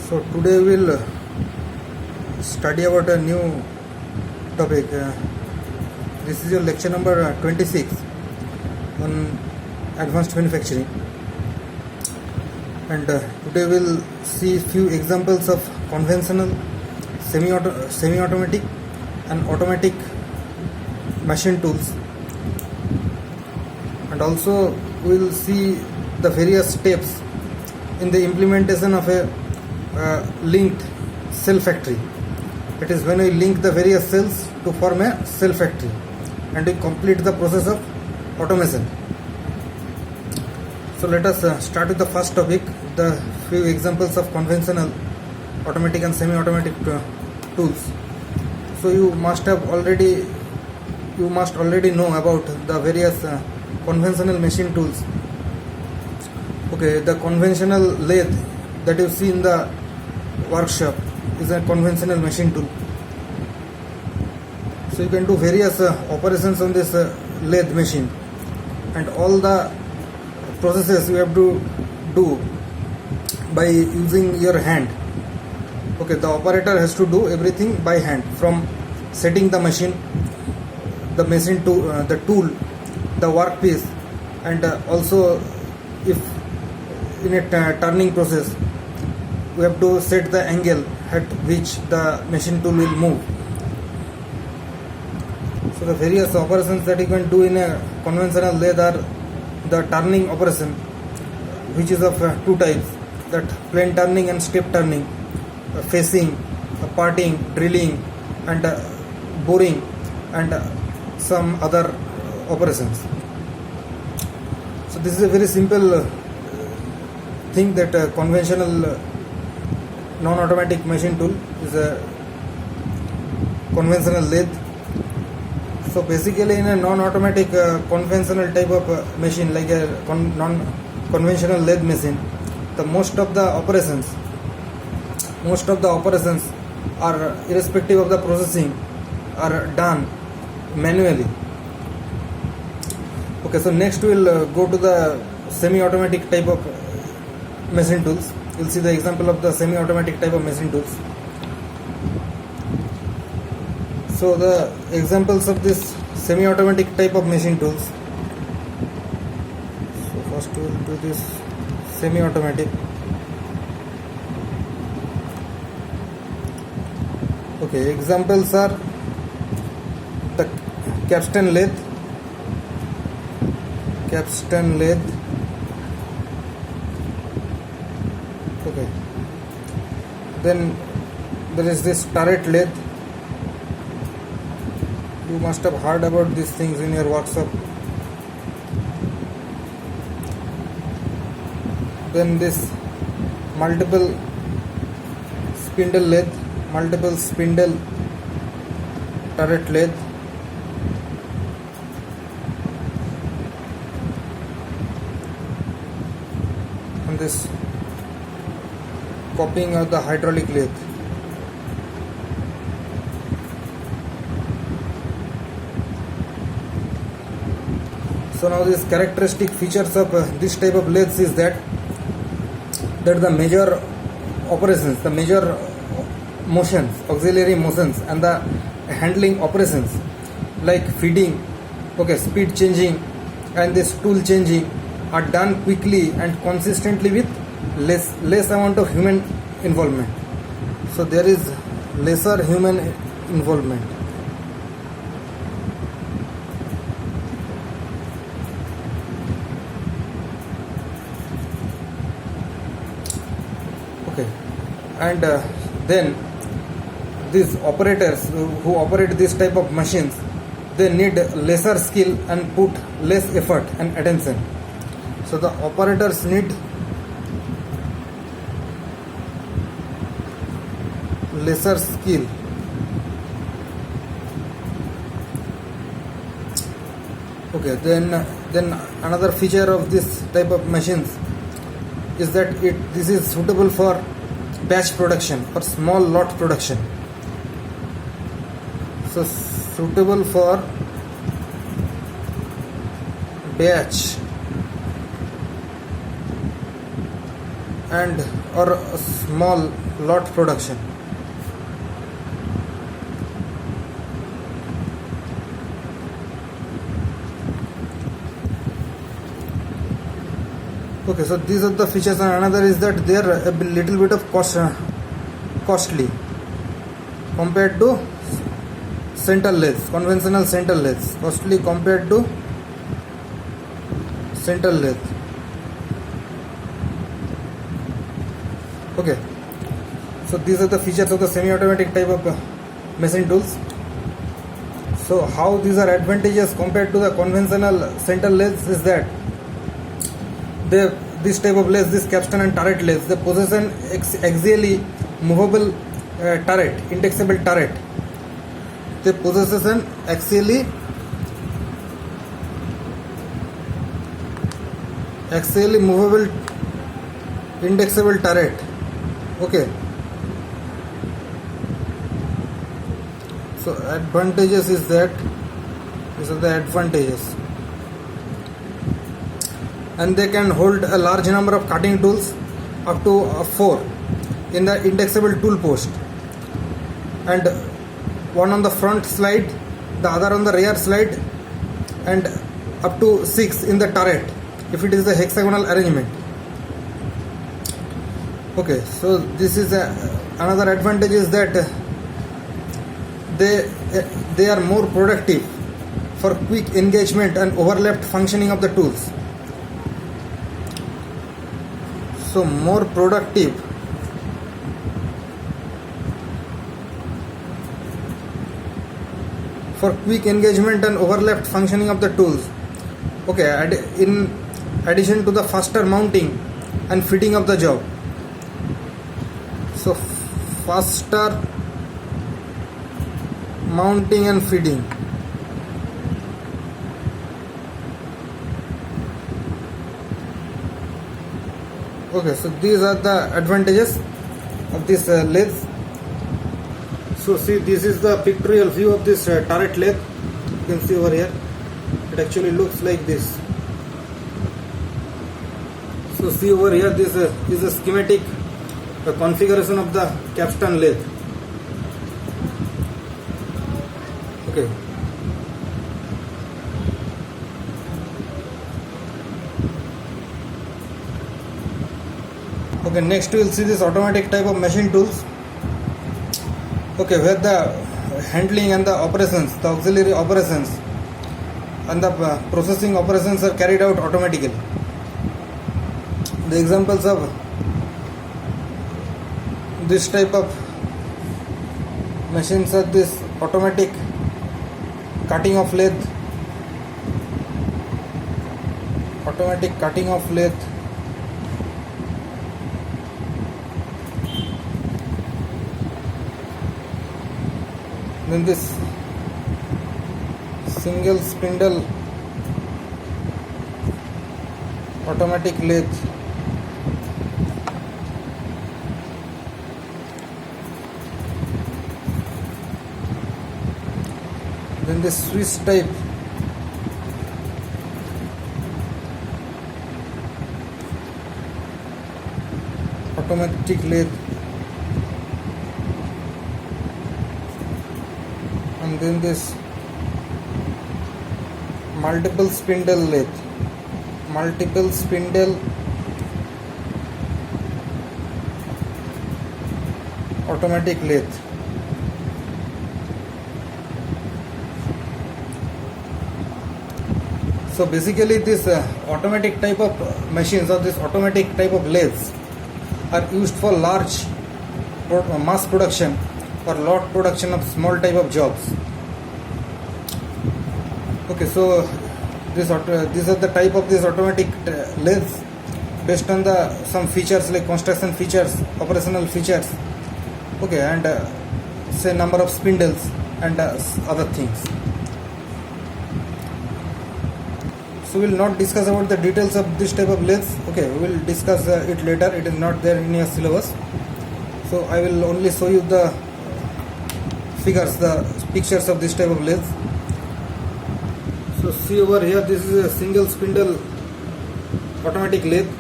So today we'll study about a new topic. This is your lecture number 26 on advanced manufacturing, and today we'll see few examples of conventional, semi-automatic and automatic machine tools, and also we'll see the various steps in the implementation of a linked cell factory. It is when we link the various cells to form a cell factory and we complete the process of automation. So let us start with the first topic, the few examples of conventional automatic and semi-automatic tools. So you must already know about the various conventional machine tools. Okay, the conventional lathe that you see in the workshop is a conventional machine tool. So you can do various operations on this lathe machine, and all the processes you have to do by using your hand. Okay, the operator has to do everything by hand, from setting the machine, the machine to the tool, the workpiece, and also if in a turning process we have to set the angle at which the machine tool will move. So the various operations that you can do in a conventional lathe are the turning operation, which is of two types, that plain turning and step turning, facing, parting, drilling, and boring, and some other operations. So this is a very simple thing, that conventional non-automatic machine tool is a conventional lathe. So basically in a non-automatic conventional type of machine, like a non-conventional lathe machine, the most of the operations are, irrespective of the processing, are done manually. Okay, so next we'll go to the semi-automatic type of machine tools. You'll see the example of the semi-automatic type of machine tools. So the examples of this semi-automatic type of machine tools. So first we'll do this semi-automatic. Okay, examples are the capstan lathe, okay, then there is this turret lathe. You must have heard about these things in your workshop. Then this multiple spindle turret lathe. And this copying of the hydraulic lathe. So now these characteristic features of this type of lathes is that the major operations, the major motions, auxiliary motions, and the handling operations like feeding, okay, speed changing, and this tool changing are done quickly and consistently with less amount of human involvement. So there is lesser human involvement. Okay, and then these operators who operate this type of machines, they need lesser skill and put less effort and attention. So the operators need lesser skill. Okay, then another feature of this type of machines is that this is suitable for batch production or small lot production. So suitable for batch and or a small lot production. Okay, so these are the features, and another is that they are a little bit of costly compared to central lathes, conventional central lathes. Costly compared to central lathe. Okay, so these are the features of the semi-automatic type of machine tools. So how these are advantageous compared to the conventional central lathes is that this type of lathes, this capstan and turret lathes, they possess an axially movable turret, indexable turret. They possess an axially movable indexable turret. Okay, so advantages is that these are the advantages, and they can hold a large number of cutting tools up to 4 in the indexable tool post, and one on the front slide, the other on the rear slide, and up to 6 in the turret if it is the hexagonal arrangement. Okay, so this is another advantage is that they are more productive for quick engagement and overlapped functioning of the tools. So more productive for quick engagement and overlapped functioning of the tools. Okay, in addition to the faster mounting and fitting of the job. So faster mounting and feeding. Okay, so these are the advantages of this lathe. So see, this is the pictorial view of this turret lathe. You can see over here, it actually looks like this. So see over here, this is a schematic configuration of the capstan lathe. Okay. Okay, next we will see this automatic type of machine tools. Okay, where the handling and the operations, the auxiliary operations and the processing operations are carried out automatically. The examples of this type of machines are this automatic cutting of lathe, then this single spindle automatic lathe, then this Swiss type automatic lathe, and then this multiple spindle automatic lathe. So basically this automatic type of machines or this automatic type of lathes are used for large mass production or lot production of small type of jobs. Okay, so these are the type of these automatic lathes based on the some features like construction features, operational features. Okay, and say number of spindles and other things. So we will not discuss about the details of this type of lathes. Okay, we will discuss it later. It is not there in your syllabus. So I will only show you the figures, the pictures of this type of lathes. So see over here, this is a single spindle automatic lathe.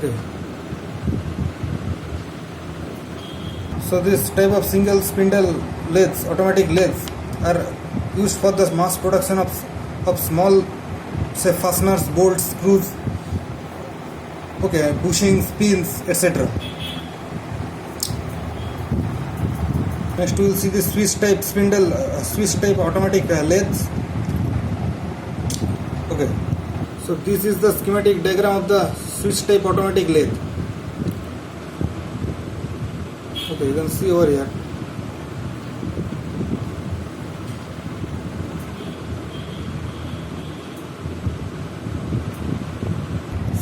Okay. So this type of single spindle lathes, automatic lathes, are used for the mass production of small, say, fasteners, bolts, screws, okay, bushings, pins, etc. Next we will see the Swiss type spindle, Swiss type automatic lathes. Okay, so this is the schematic diagram of the Swiss type automatic lathe. Okay, you can see over here.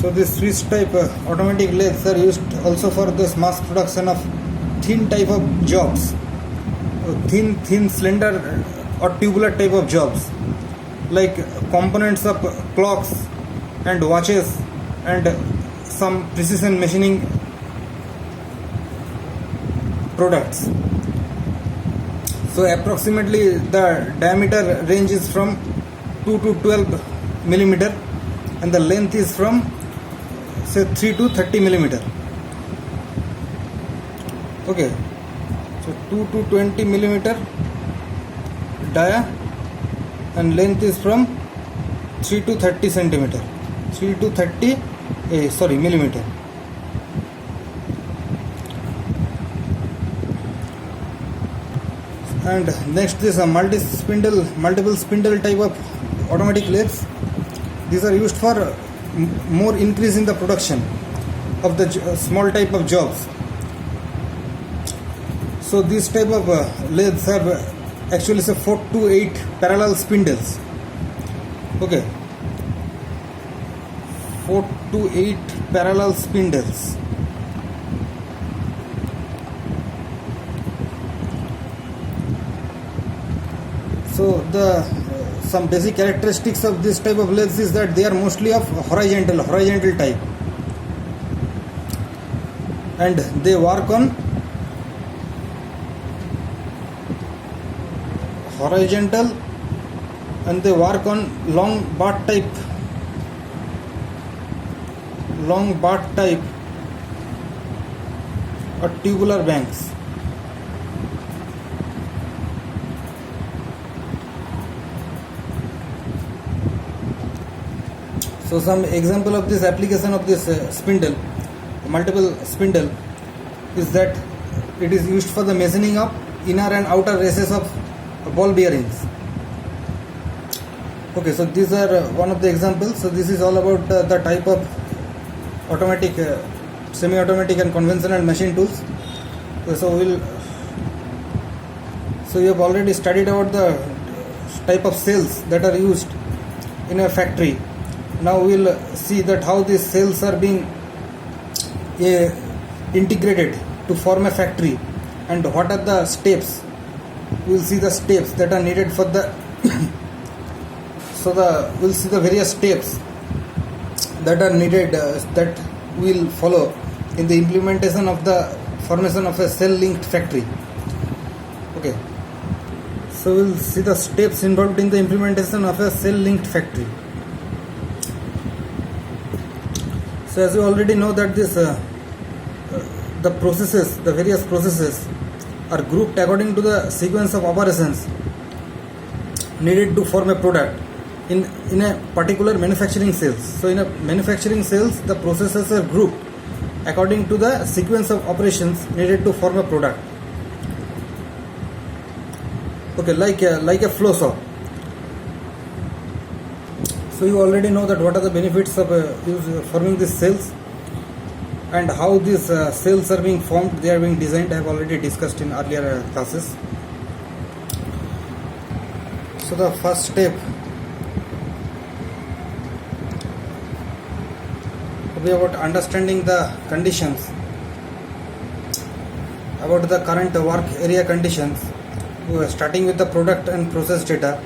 So this Swiss type automatic lathes are used also for this mass production of thin type of jobs, thin slender or tubular type of jobs, like components of clocks and watches and some precision machining products. So approximately the diameter range is from 2 to 12 millimeter and the length is from say 3 to 30 millimeter. Okay, so 2 to 20 millimeter dia and length is from 3 to 30 centimeter, 3 to 30 millimeter. And next this multiple spindle type of automatic lathes. These are used for more increase in the production of the small type of jobs. So these type of lathes have actually 4 to 8 parallel spindles. Okay, 4 to 8 parallel spindles. So the some basic characteristics of this type of lathes is that they are mostly of horizontal type, and they work on horizontal and they work on long bar type or tubular banks. So some example of this application of this multiple spindle, is that it is used for the machining of inner and outer races of ball bearings. Okay, so these are one of the examples. So this is all about the type of automatic, semi-automatic and conventional machine tools. So you have already studied about the type of cells that are used in a factory. Now we will see that how these cells are being integrated to form a factory, and what are the steps. We will see the steps that are needed for the we will see the various steps that are needed that we will follow in the implementation of the formation of a cell linked factory. Okay, so we will see the steps involved in the implementation of a cell linked factory. So as you already know that this the various processes are grouped according to the sequence of operations needed to form a product in a particular manufacturing cells. So in a manufacturing cells, the processes are grouped according to the sequence of operations needed to form a product. Okay, like a flow saw. So you already know that what are the benefits of forming these cells and how these cells are being formed, they are being designed. I have already discussed in earlier classes. So the first step will be about understanding the conditions, about the current work area conditions, starting with the product and process data.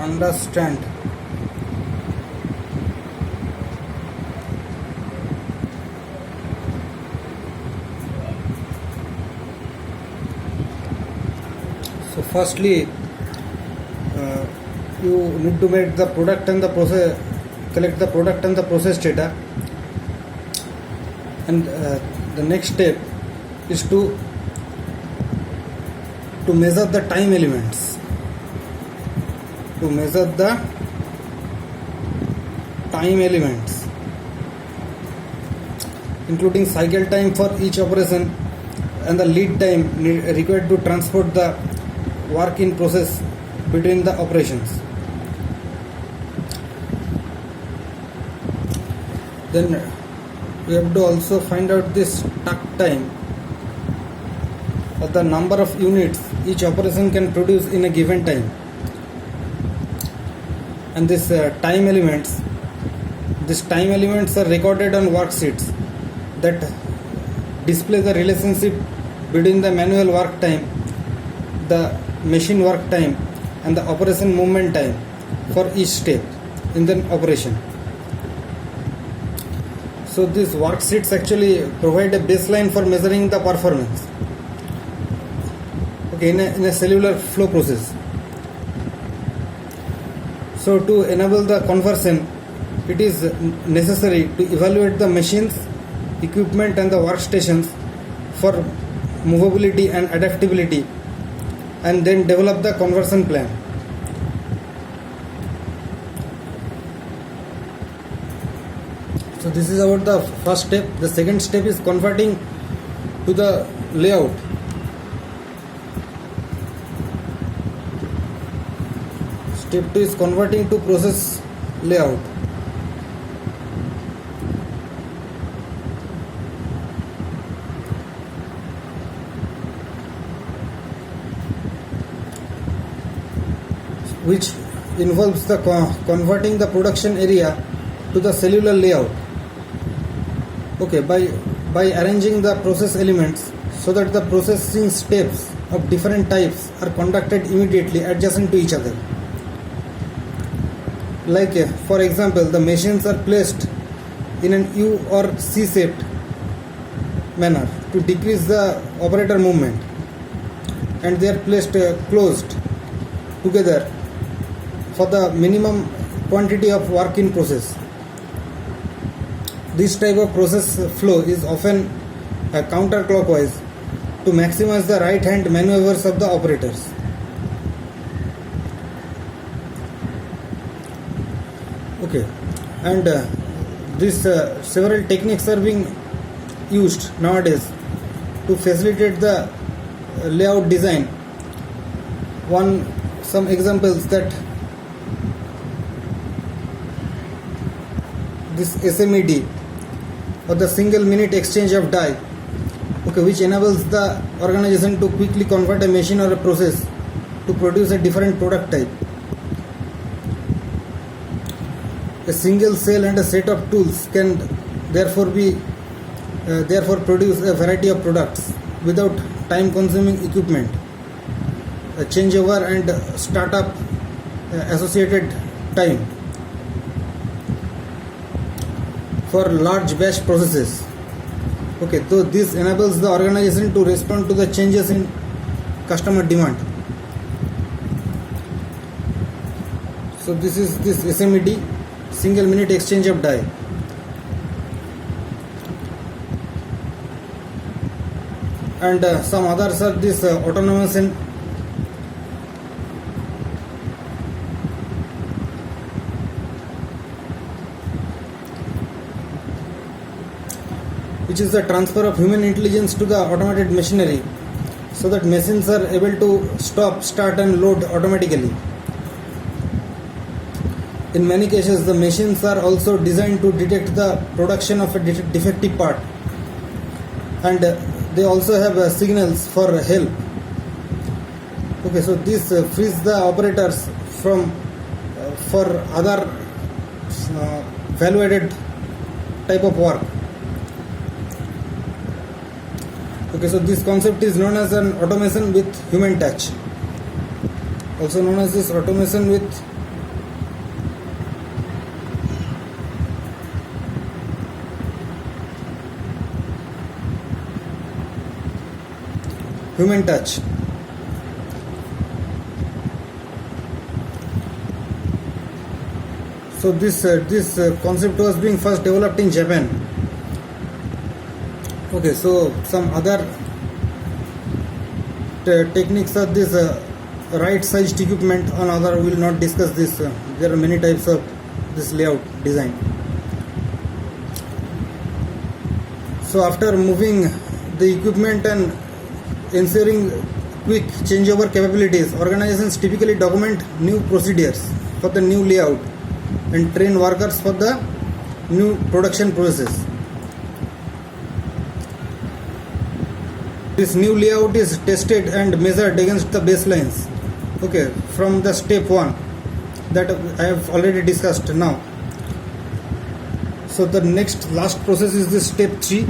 Understand so firstly you need to make the product and the process, collect the product and the process data, and the next step is to measure the time elements, including cycle time for each operation and the lead time required to transport the work in process between the operations. Then we have to also find out this takt time, or the number of units each operation can produce in a given time. And these time elements are recorded on worksheets that display the relationship between the manual work time, the machine work time, and the operation movement time for each step in the operation. So these worksheets actually provide a baseline for measuring the performance, okay, in a cellular flow process. So to enable the conversion, it is necessary to evaluate the machines, equipment and the workstations for movability and adaptability, and then develop the conversion plan. So this is about the first step. The second step is converting to the layout. Step 2 is converting to process layout. Which involves the converting the production area to the cellular layout. Okay, by arranging the process elements so that the processing steps of different types are conducted immediately adjacent to each other. Like for example, the machines are placed in an U or C-shaped manner to decrease the operator movement, and they are placed closed together for the minimum quantity of work in process. This type of process flow is often counterclockwise to maximize the right hand maneuvers of the operators. Okay, and these several techniques are being used nowadays to facilitate the layout design. Some examples that this SMED, or the single minute exchange of die, okay, which enables the organization to quickly convert a machine or a process to produce a different product type. A single cell and a set of tools can therefore produce a variety of products without time consuming equipment, a changeover and startup associated time for large batch processes. Okay, so this enables the organization to respond to the changes in customer demand. So this is this SMED, single minute exchange of die. And some others are this autonomous and which is the transfer of human intelligence to the automated machinery, so that machines are able to stop, start and load automatically. In many cases, the machines are also designed to detect the production of a defective part, and they also have signals for help. Okay, so this frees the operators from for other value-added type of work. Okay, so this concept is known as an automation with human touch, also known as this automation with human touch. So this concept was being first developed in Japan. Okay, so some other techniques are this right sized equipment. On other, we will not discuss this. There are many types of this layout design. So after moving the equipment and ensuring quick changeover capabilities, organizations typically document new procedures for the new layout and train workers for the new production process. This new layout is tested and measured against the baselines. Okay, from the step 1 that I have already discussed now. So the next last process is this step 3.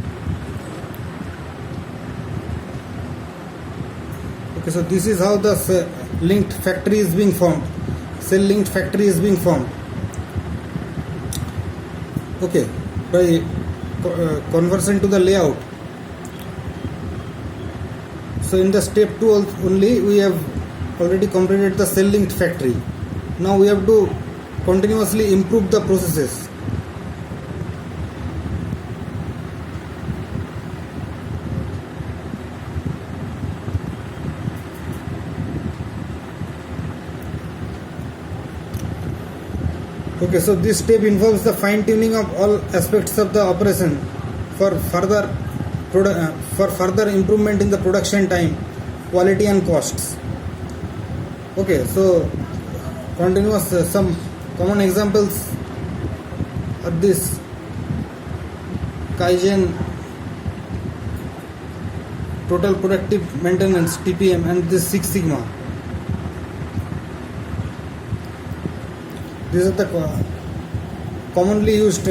Okay, so this is how the linked factory is being formed. Cell linked factory is being formed. Okay, by conversion to the layout. So in the step 2 only we have already completed the cell linked factory. Now we have to continuously improve the processes. Okay, so this step involves the fine tuning of all aspects of the operation for further improvement in the production time, quality and costs. Okay, so continuous some common examples are this Kaizen, total productive maintenance TPM, and this Six Sigma. These are the commonly used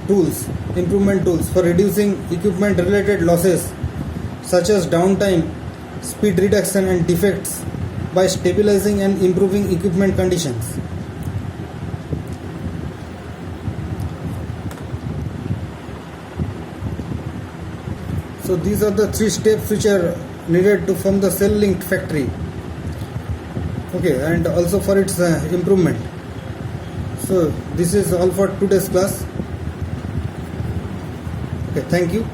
tools, improvement tools for reducing equipment related losses such as downtime, speed reduction and defects by stabilizing and improving equipment conditions. So these are the 3 steps which are needed to form the cell linked factory. Okay, and also for its improvement. So this is all for today's class. Okay, thank you.